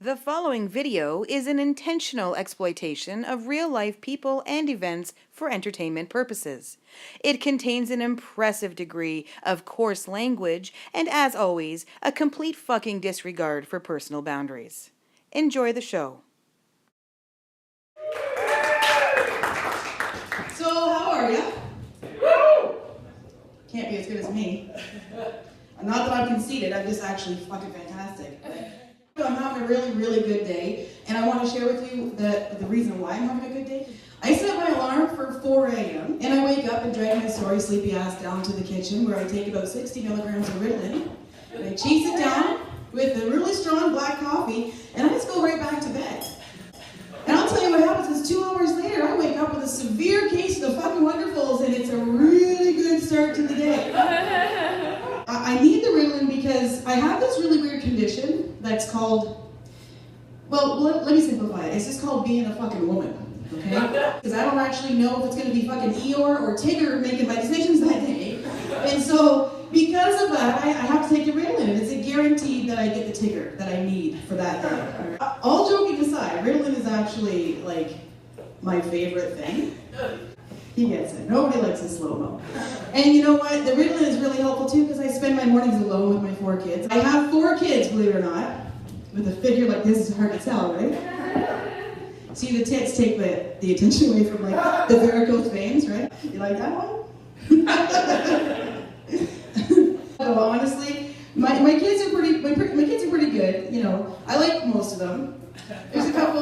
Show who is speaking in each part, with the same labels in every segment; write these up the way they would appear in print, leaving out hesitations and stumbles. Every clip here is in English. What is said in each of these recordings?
Speaker 1: The following video is an intentional exploitation of real-life people and events for entertainment purposes. It contains an impressive degree of coarse language and, as always, a complete fucking disregard for personal boundaries. Enjoy the show.
Speaker 2: So, how are ya? Can't be as good as me. Not that I'm conceited, I'm just actually fucking fantastic. I'm having a really, really good day, and I want to share with you the reason why I'm having a good day. I set my alarm for 4 a.m., and I wake up and drag my sorry sleepy ass down to the kitchen where I take about 60 milligrams of Ritalin, and I chase it down with a really strong black coffee, and I just go right back to bed. And I'll tell you what happens is 2 hours later, I wake up with a severe case of the fucking Wonderfuls, and it's a really good start to the day. I need the Ritalin because I have this really weird condition that's called, well, let me simplify it. It's just called being a fucking woman, okay? Because I don't actually know if it's going to be fucking Eeyore or Tigger making my decisions that day. And so, because of that, I have to take the Ritalin, and it's a guarantee that I get the Tigger that I need for that day. All joking aside, Ritalin is actually, like, my favorite thing. He gets it. Nobody likes a slow-mo. And you know what? The Ritalin is really helpful too because I spend my mornings alone with my 4 kids. I have 4 kids, believe it or not. With a figure like this, it's hard to tell, right? See, the tits take the attention away from like the varicose veins, right? You like that one? So honestly, my kids are pretty good. You know, I like most of them. There's a couple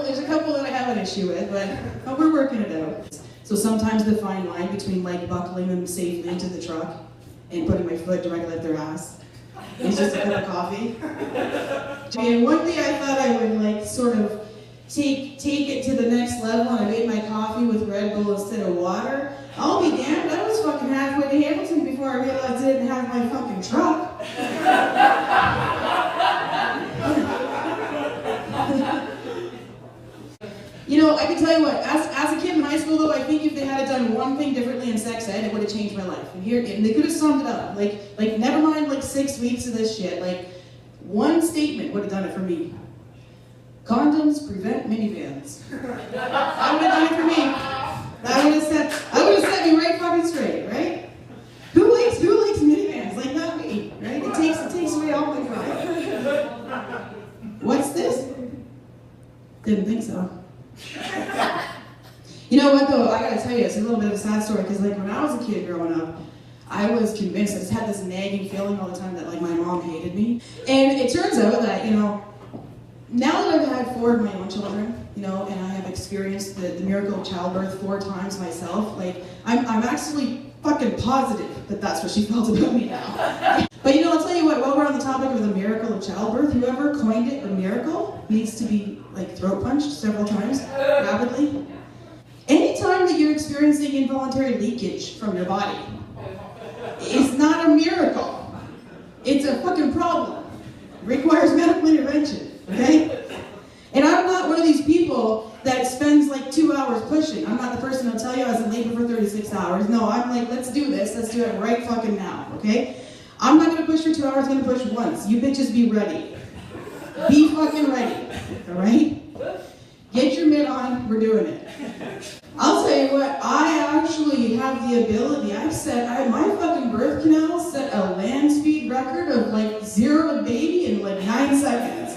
Speaker 2: that I have an issue with, but we're working it out. So sometimes the fine line between like buckling them safely into the truck and putting my foot directly at their ass is just a cup of coffee. And one day I thought I would like sort of take it to the next level, and I made my coffee with Red Bull instead of water. I'll be damned, I was fucking halfway to Hamilton before I realized I didn't have my fucking truck. You know, I can tell you what, as a kid in high school though, I think if they had done one thing differently in sex ed, it would have changed my life. And they could have summed it up. Like never mind like 6 weeks of this shit, like one statement would have done it for me. Condoms prevent minivans. That would have done it for me. That would have set me right fucking straight, right? Who likes minivans? Like not me, right? It takes away all my pride. What's this? Didn't think so. You know what though, I gotta tell you, it's a little bit of a sad story, because like when I was a kid growing up, I was convinced, I just had this nagging feeling all the time that like my mom hated me. And it turns out that, you know, now that I've had 4 of my own children, you know, and I have experienced the miracle of childbirth 4 times myself, like I'm actually fucking positive that that's what she felt about me now. But you know, I'll tell you what, while we're on the topic of the miracle of childbirth, whoever coined it a miracle needs to be like throat punched several times, rapidly. Anytime that you're experiencing involuntary leakage from your body, it's not a miracle. It's a fucking problem. It requires medical intervention, okay? And I'm not one of these people that spends like 2 hours pushing. I'm not the person who'll tell you I was in labor for 36 hours. No, I'm like, let's do this. Let's do it right fucking now, okay? I'm not gonna push for 2 hours, I'm gonna push once. You bitches be ready. Be fucking ready, all right? Get your mitt on, we're doing it. I'll tell you what, I actually have the ability, my fucking birth canal set a land speed record of like 0 to baby in like 9 seconds.